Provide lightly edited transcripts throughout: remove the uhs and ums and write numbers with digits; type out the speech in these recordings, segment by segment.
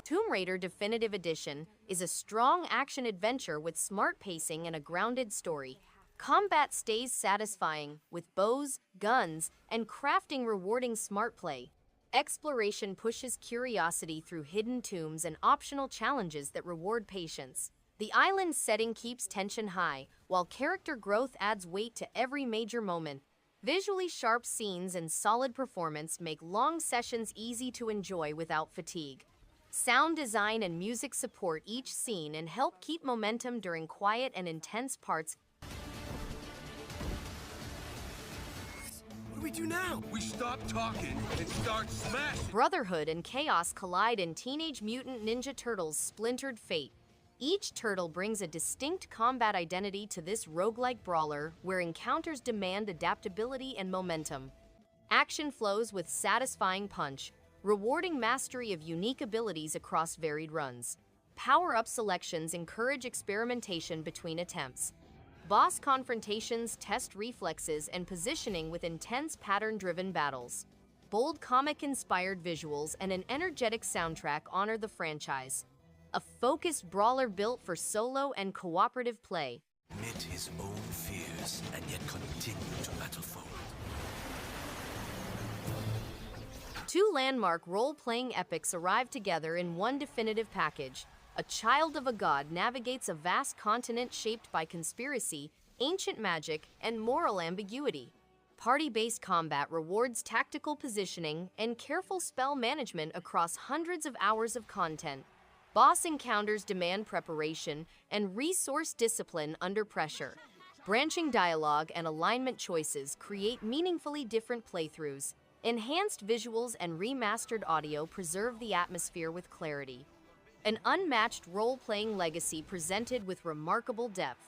Tomb Raider Definitive Edition is a strong action-adventure with smart pacing and a grounded story. Combat stays satisfying, with bows, guns, and crafting rewarding smart play. Exploration pushes curiosity through hidden tombs and optional challenges that reward patience. The island setting keeps tension high, while character growth adds weight to every major moment. Visually sharp scenes and solid performance make long sessions easy to enjoy without fatigue. Sound design and music support each scene and help keep momentum during quiet and intense parts. What do we do now? We stop talking and start smashing. Brotherhood and chaos collide in Teenage Mutant Ninja Turtles' Splintered fate. Each turtle brings a distinct combat identity to this roguelike brawler, where encounters demand adaptability and momentum. Action flows with satisfying punch, rewarding mastery of unique abilities across varied runs. Power-up selections encourage experimentation between attempts. Boss confrontations test reflexes and positioning with intense pattern-driven battles. Bold comic-inspired visuals and an energetic soundtrack honor the franchise. A focused brawler built for solo and cooperative play. Admit his own fears and yet continue to battle forward. Two landmark role-playing epics arrive together in one definitive package. A Child of a God navigates a vast continent shaped by conspiracy, ancient magic, and moral ambiguity. Party-based combat rewards tactical positioning and careful spell management across hundreds of hours of content. Boss encounters demand preparation and resource discipline under pressure. Branching dialogue and alignment choices create meaningfully different playthroughs. Enhanced visuals and remastered audio preserve the atmosphere with clarity. An unmatched role-playing legacy presented with remarkable depth.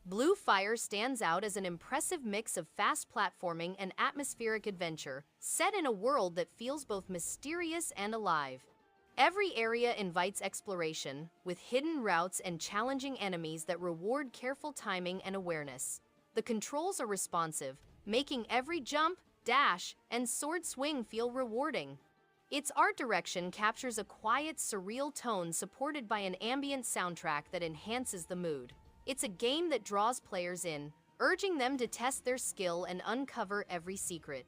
Blue Fire stands out as an impressive mix of fast platforming and atmospheric adventure, set in a world that feels both mysterious and alive. Every area invites exploration, with hidden routes and challenging enemies that reward careful timing and awareness. The controls are responsive, making every jump, dash, and sword swing feel rewarding. Its art direction captures a quiet, surreal tone supported by an ambient soundtrack that enhances the mood. It's a game that draws players in, urging them to test their skill and uncover every secret.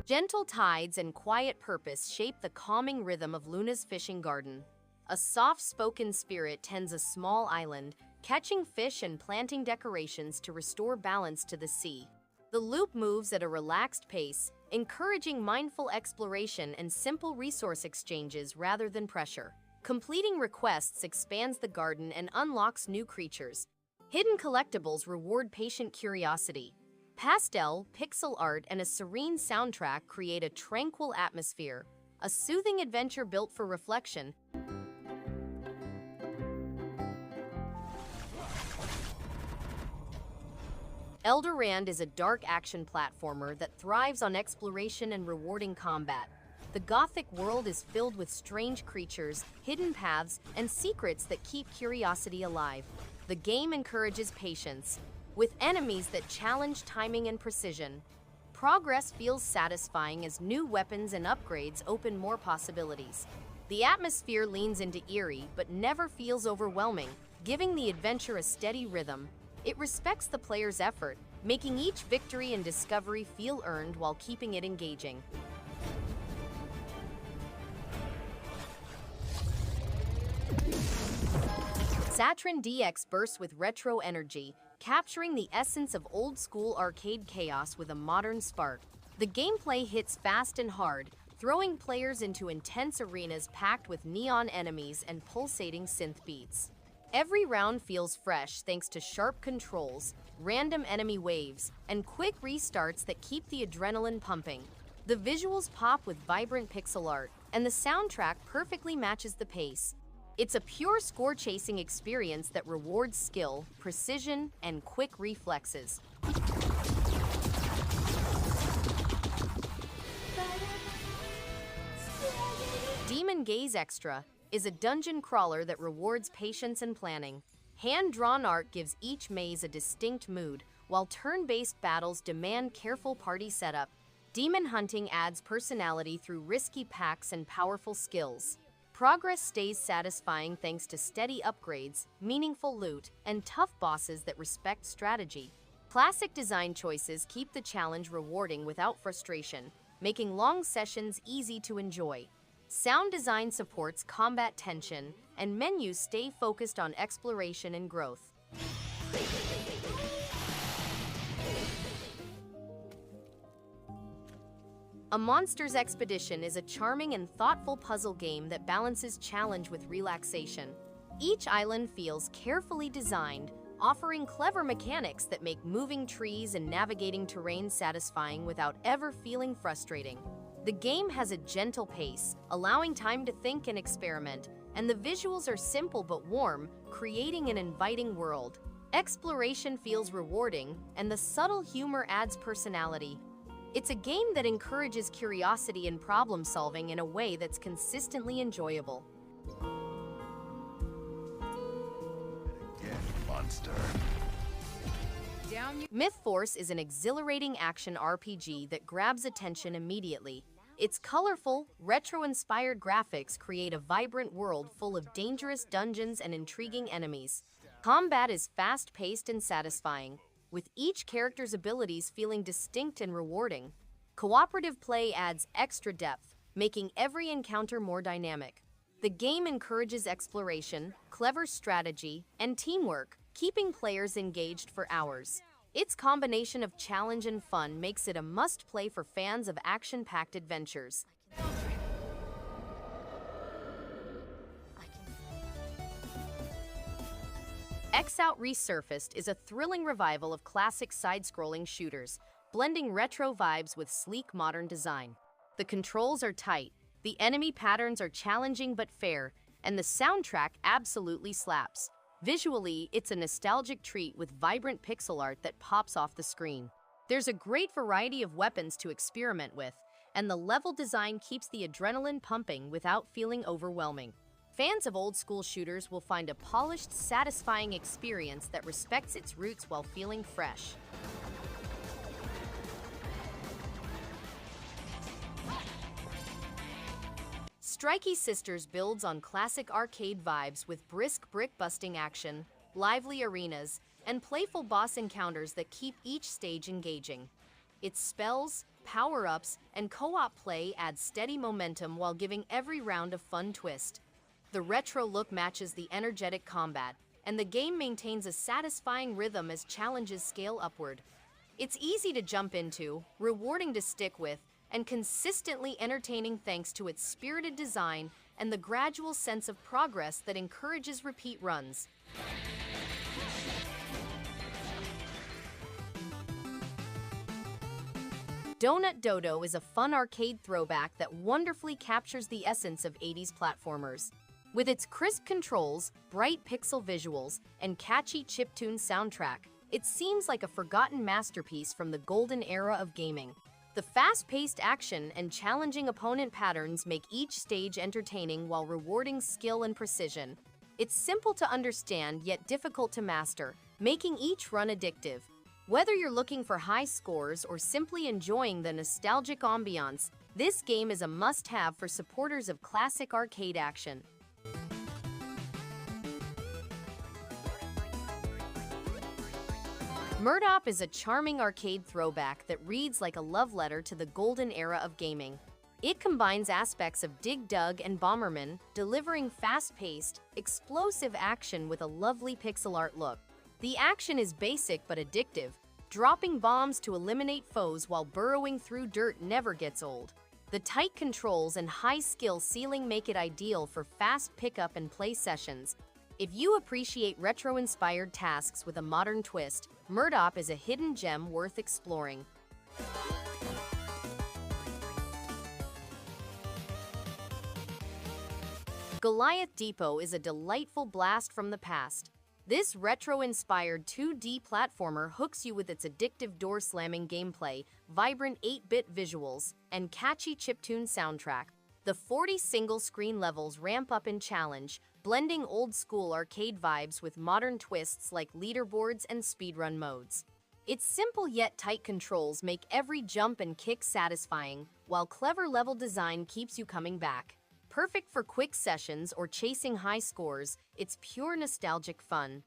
Gentle tides and quiet purpose shape the calming rhythm of Luna's fishing garden. A soft-spoken spirit tends a small island, catching fish and planting decorations to restore balance to the sea. The loop moves at a relaxed pace, encouraging mindful exploration and simple resource exchanges rather than pressure. Completing requests expands the garden and unlocks new creatures. Hidden collectibles reward patient curiosity. Pastel, pixel art, and a serene soundtrack create a tranquil atmosphere, a soothing adventure built for reflection. Elderand is a dark action platformer that thrives on exploration and rewarding combat. The Gothic world is filled with strange creatures, hidden paths, and secrets that keep curiosity alive. The game encourages patience, with enemies that challenge timing and precision. Progress feels satisfying as new weapons and upgrades open more possibilities. The atmosphere leans into eerie but never feels overwhelming, giving the adventure a steady rhythm. It respects the player's effort, making each victory and discovery feel earned while keeping it engaging. Satryn DX bursts with retro energy, capturing the essence of old-school arcade chaos with a modern spark. The gameplay hits fast and hard, throwing players into intense arenas packed with neon enemies and pulsating synth beats. Every round feels fresh thanks to sharp controls, random enemy waves, and quick restarts that keep the adrenaline pumping. The visuals pop with vibrant pixel art, and the soundtrack perfectly matches the pace. It's a pure score-chasing experience that rewards skill, precision, and quick reflexes. Demon Gaze Extra is a dungeon crawler that rewards patience and planning. Hand-drawn art gives each maze a distinct mood, while turn-based battles demand careful party setup. Demon hunting adds personality through risky packs and powerful skills. Progress stays satisfying thanks to steady upgrades, meaningful loot, and tough bosses that respect strategy. Classic design choices keep the challenge rewarding without frustration, making long sessions easy to enjoy. Sound design supports combat tension, and menus stay focused on exploration and growth. A Monsters Expedition is a charming and thoughtful puzzle game that balances challenge with relaxation. Each island feels carefully designed, offering clever mechanics that make moving trees and navigating terrain satisfying without ever feeling frustrating. The game has a gentle pace, allowing time to think and experiment, and the visuals are simple but warm, creating an inviting world. Exploration feels rewarding, and the subtle humor adds personality. It's a game that encourages curiosity and problem-solving in a way that's consistently enjoyable. Monster. MythForce is an exhilarating action RPG that grabs attention immediately. Its colorful, retro-inspired graphics create a vibrant world full of dangerous dungeons and intriguing enemies. Combat is fast-paced and satisfying, with each character's abilities feeling distinct and rewarding. Cooperative play adds extra depth, making every encounter more dynamic. The game encourages exploration, clever strategy, and teamwork, keeping players engaged for hours. Its combination of challenge and fun makes it a must-play for fans of action-packed adventures. X-Out Resurfaced is a thrilling revival of classic side-scrolling shooters, blending retro vibes with sleek modern design. The controls are tight, the enemy patterns are challenging but fair, and the soundtrack absolutely slaps. Visually, it's a nostalgic treat with vibrant pixel art that pops off the screen. There's a great variety of weapons to experiment with, and the level design keeps the adrenaline pumping without feeling overwhelming. Fans of old-school shooters will find a polished, satisfying experience that respects its roots while feeling fresh. Strikey Sisters builds on classic arcade vibes with brisk brick-busting action, lively arenas, and playful boss encounters that keep each stage engaging. Its spells, power-ups, and co-op play add steady momentum while giving every round a fun twist. The retro look matches the energetic combat, and the game maintains a satisfying rhythm as challenges scale upward. It's easy to jump into, rewarding to stick with, and consistently entertaining thanks to its spirited design and the gradual sense of progress that encourages repeat runs. Dodo is a fun arcade throwback that wonderfully captures the essence of 80s platformers. With its crisp controls, bright pixel visuals, and catchy chiptune soundtrack, it seems like a forgotten masterpiece from the golden era of gaming. The fast-paced action and challenging opponent patterns make each stage entertaining while rewarding skill and precision. It's simple to understand yet difficult to master, making each run addictive. Whether you're looking for high scores or simply enjoying the nostalgic ambiance, this game is a must-have for supporters of classic arcade action. Murtop is a charming arcade throwback that reads like a love letter to the golden era of gaming. It combines aspects of Dig Dug and Bomberman, delivering fast-paced, explosive action with a lovely pixel art look. The action is basic but addictive. Dropping bombs to eliminate foes while burrowing through dirt never gets old. The tight controls and high skill ceiling make it ideal for fast pickup and play sessions. If you appreciate retro-inspired tasks with a modern twist, Murtop is a hidden gem worth exploring. Goliath Depot is a delightful blast from the past. This retro-inspired 2D platformer hooks you with its addictive door-slamming gameplay, vibrant 8-bit visuals, and catchy chiptune soundtrack. The 40 single-screen levels ramp up in challenge, blending old-school arcade vibes with modern twists like leaderboards and speedrun modes. Its simple yet tight controls make every jump and kick satisfying, while clever level design keeps you coming back. Perfect for quick sessions or chasing high scores, it's pure nostalgic fun.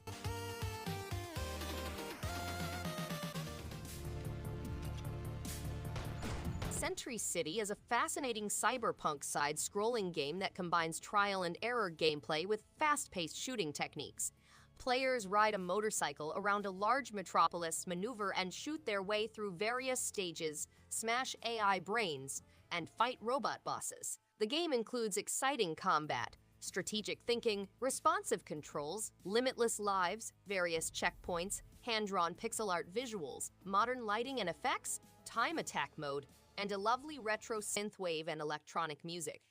Sentry City is a fascinating cyberpunk side-scrolling game that combines trial-and-error gameplay with fast-paced shooting techniques. Players ride a motorcycle around a large metropolis, maneuver and shoot their way through various stages, smash AI brains, and fight robot bosses. The game includes exciting combat, strategic thinking, responsive controls, limitless lives, various checkpoints, hand-drawn pixel art visuals, modern lighting and effects, time attack mode, and a lovely retro synthwave and electronic music.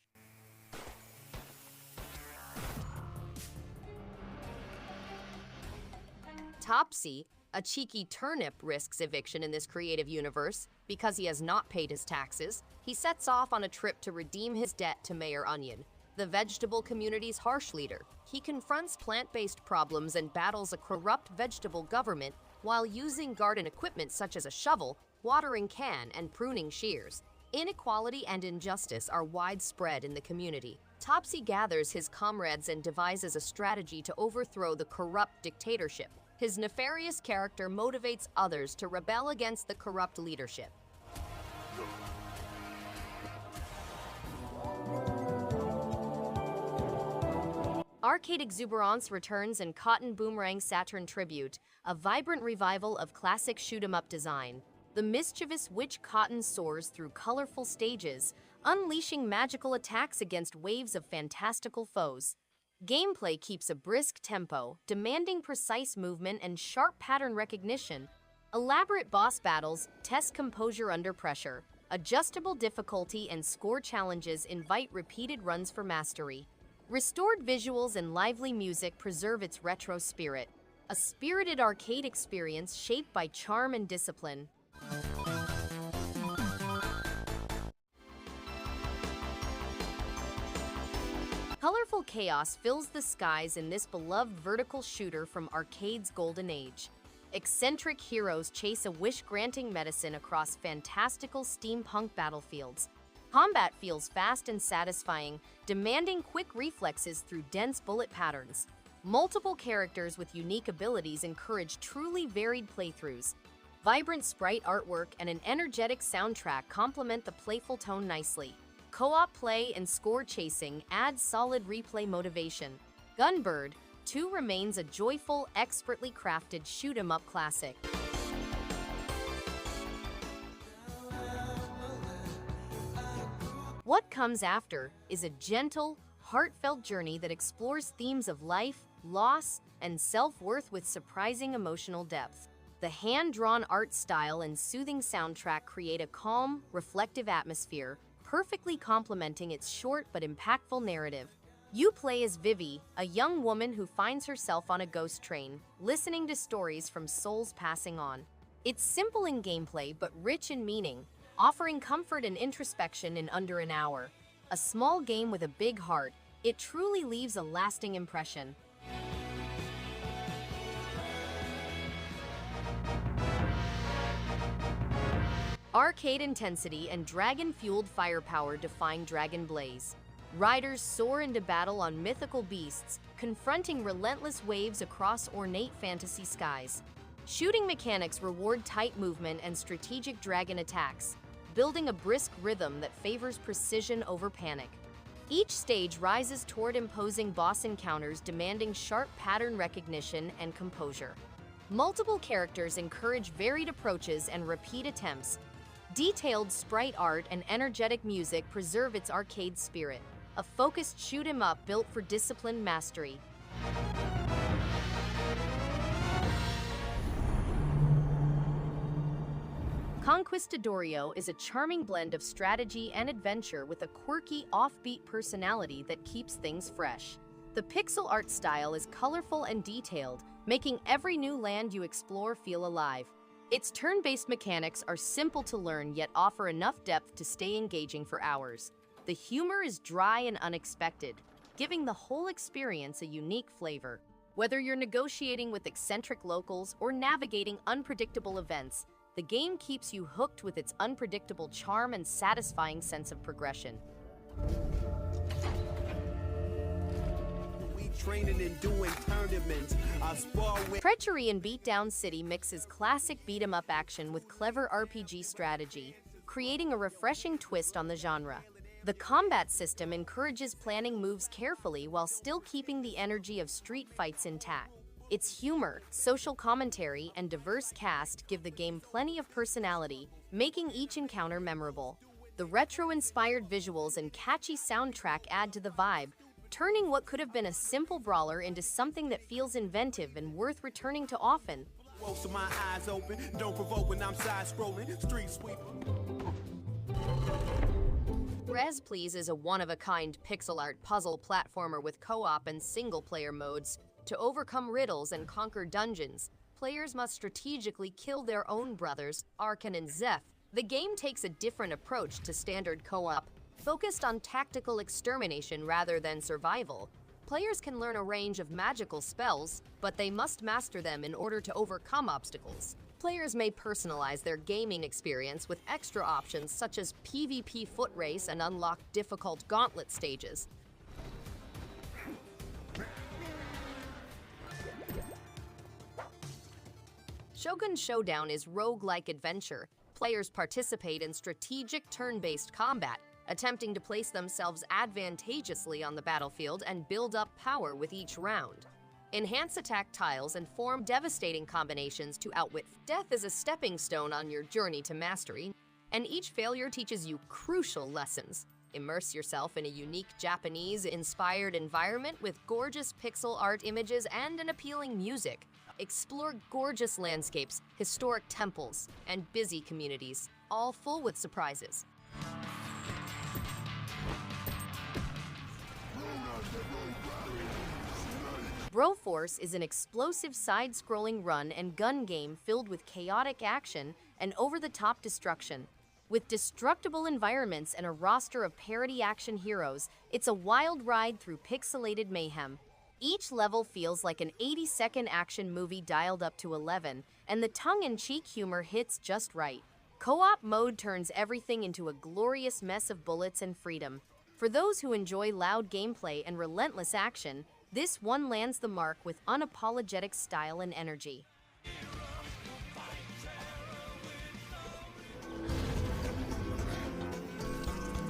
Topsy, a cheeky turnip, risks eviction in this creative universe. Because he has not paid his taxes, he sets off on a trip to redeem his debt to Mayor Onion, the vegetable community's harsh leader. He confronts plant-based problems and battles a corrupt vegetable government while using garden equipment such as a shovel, watering can, and pruning shears. Inequality and injustice are widespread in the community. Topsy gathers his comrades and devises a strategy to overthrow the corrupt dictatorship. His nefarious character motivates others to rebel against the corrupt leadership. Arcade exuberance returns in Cotton Boomerang Saturn Tribute, a vibrant revival of classic shoot-'em-up design. The mischievous witch Cotton soars through colorful stages, unleashing magical attacks against waves of fantastical foes. Gameplay keeps a brisk tempo, demanding precise movement and sharp pattern recognition. Elaborate boss battles test composure under pressure. Adjustable difficulty and score challenges invite repeated runs for mastery. Restored visuals and lively music preserve its retro spirit. A spirited arcade experience shaped by charm and discipline. Colorful chaos fills the skies in this beloved vertical shooter from arcade's golden age. Eccentric heroes chase a wish-granting medicine across fantastical steampunk battlefields. Combat feels fast and satisfying, demanding quick reflexes through dense bullet patterns. Multiple characters with unique abilities encourage truly varied playthroughs. Vibrant sprite artwork and an energetic soundtrack complement the playful tone nicely. Co-op play and score chasing add solid replay motivation. Gunbird 2 remains a joyful, expertly crafted shoot-'em-up classic. What comes after is a gentle, heartfelt journey that explores themes of life, loss, and self-worth with surprising emotional depth. The hand-drawn art style and soothing soundtrack create a calm, reflective atmosphere, perfectly complementing its short but impactful narrative. You play as Vivi, a young woman who finds herself on a ghost train, listening to stories from souls passing on. It's simple in gameplay but rich in meaning, offering comfort and introspection in under an hour. A small game with a big heart, it truly leaves a lasting impression. Arcade intensity and dragon-fueled firepower define Dragon Blaze. Riders soar into battle on mythical beasts, confronting relentless waves across ornate fantasy skies. Shooting mechanics reward tight movement and strategic dragon attacks, building a brisk rhythm that favors precision over panic. Each stage rises toward imposing boss encounters demanding sharp pattern recognition and composure. Multiple characters encourage varied approaches and repeat attempts. Detailed sprite art and energetic music preserve its arcade spirit, a focused shoot-'em-up built for disciplined mastery. Conquistadorio is a charming blend of strategy and adventure with a quirky, offbeat personality that keeps things fresh. The pixel art style is colorful and detailed, making every new land you explore feel alive. Its turn-based mechanics are simple to learn yet offer enough depth to stay engaging for hours. The humor is dry and unexpected, giving the whole experience a unique flavor. Whether you're negotiating with eccentric locals or navigating unpredictable events, the game keeps you hooked with its unpredictable charm and satisfying sense of progression. Training and doing tournaments. Treachery in Beatdown City mixes classic beat-em-up action with clever RPG strategy, creating a refreshing twist on the genre. The combat system encourages planning moves carefully while still keeping the energy of street fights intact. Its humor, social commentary, and diverse cast give the game plenty of personality, making each encounter memorable. The retro-inspired visuals and catchy soundtrack add to the vibe, turning what could have been a simple brawler into something that feels inventive and worth returning to often. So my eyes open, don't provoke when I'm side-scrolling, street sweep. Res Please is a one-of-a-kind pixel art puzzle platformer with co-op and single-player modes. To overcome riddles and conquer dungeons, players must strategically kill their own brothers, Arkan and Zeph. The game takes a different approach to standard co-op, focused on tactical extermination rather than survival. Players can learn a range of magical spells, but they must master them in order to overcome obstacles. Players may personalize their gaming experience with extra options such as PvP foot race and unlock difficult gauntlet stages. Shogun Showdown is roguelike adventure. Players participate in strategic turn-based combat, attempting to place themselves advantageously on the battlefield and build up power with each round. Enhance attack tiles and form devastating combinations to outwit. Death is a stepping stone on your journey to mastery, and each failure teaches you crucial lessons. Immerse yourself in a unique Japanese-inspired environment with gorgeous pixel art images and an appealing music. Explore gorgeous landscapes, historic temples, and busy communities, all full with surprises. Broforce is an explosive side-scrolling run and gun game filled with chaotic action and over-the-top destruction. With destructible environments and a roster of parody action heroes, it's a wild ride through pixelated mayhem. Each level feels like an 80-second action movie dialed up to 11, and the tongue-in-cheek humor hits just right. Co-op mode turns everything into a glorious mess of bullets and freedom. For those who enjoy loud gameplay and relentless action, this one lands the mark with unapologetic style and energy.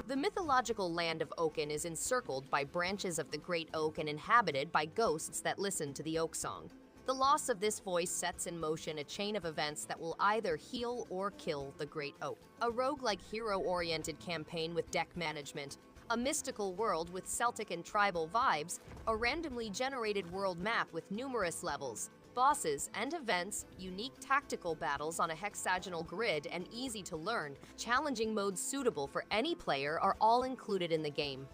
The mythological land of Oaken is encircled by branches of the Great Oak and inhabited by ghosts that listen to the Oak Song. The loss of this voice sets in motion a chain of events that will either heal or kill the Great Oak. A roguelike hero-oriented campaign with deck management, a mystical world with Celtic and tribal vibes, a randomly generated world map with numerous levels, bosses and events, unique tactical battles on a hexagonal grid, and easy-to-learn, challenging modes suitable for any player are all included in the game.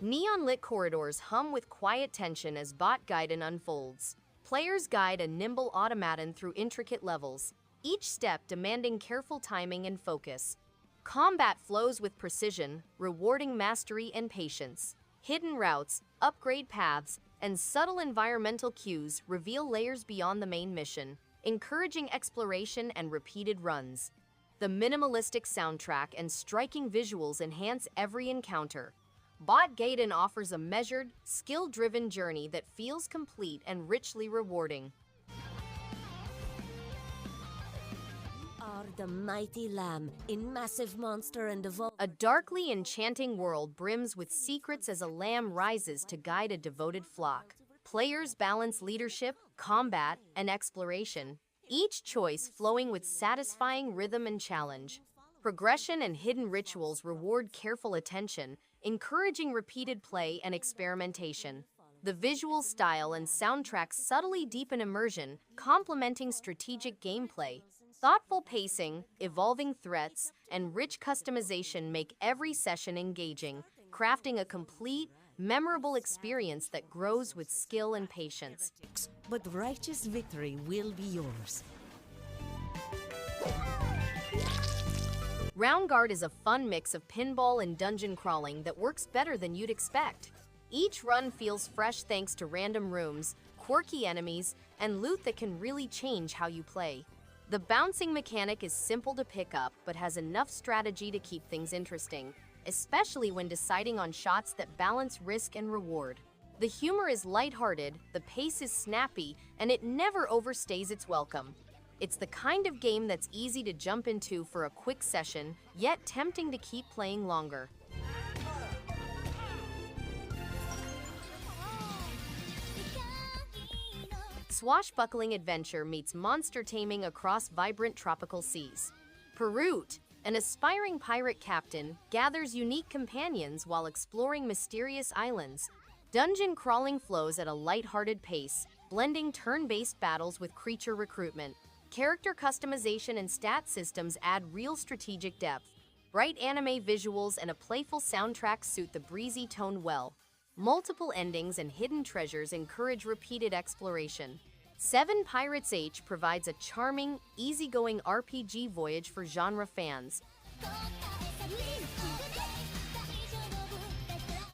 Neon-lit corridors hum with quiet tension as bot Gaiden unfolds. Players guide a nimble automaton through intricate levels, each step demanding careful timing and focus. Combat flows with precision, rewarding mastery and patience. Hidden routes, upgrade paths, and subtle environmental cues reveal layers beyond the main mission, encouraging exploration and repeated runs. The minimalistic soundtrack and striking visuals enhance every encounter. Bot Gaiden offers a measured, skill-driven journey that feels complete and richly rewarding. Are the mighty lamb in massive monster and evolve. A darkly enchanting world brims with secrets as a lamb rises to guide a devoted flock. Players balance leadership, combat, and exploration, each choice flowing with satisfying rhythm and challenge. Progression and hidden rituals reward careful attention, encouraging repeated play and experimentation. The visual style and soundtrack subtly deepen immersion, complementing strategic gameplay. Thoughtful pacing, evolving threats, and rich customization make every session engaging, crafting a complete, memorable experience that grows with skill and patience. But righteous victory will be yours. Roundguard is a fun mix of pinball and dungeon crawling that works better than you'd expect. Each run feels fresh thanks to random rooms, quirky enemies, and loot that can really change how you play. The bouncing mechanic is simple to pick up, but has enough strategy to keep things interesting, especially when deciding on shots that balance risk and reward. The humor is lighthearted, the pace is snappy, and it never overstays its welcome. It's the kind of game that's easy to jump into for a quick session, yet tempting to keep playing longer. Swashbuckling adventure meets monster taming across vibrant tropical seas. Perut, an aspiring pirate captain, gathers unique companions while exploring mysterious islands. Dungeon crawling flows at a lighthearted pace, blending turn-based battles with creature recruitment. Character customization and stat systems add real strategic depth. Bright anime visuals and a playful soundtrack suit the breezy tone well. Multiple endings and hidden treasures encourage repeated exploration. Seven Pirates H provides a charming, easygoing RPG voyage for genre fans.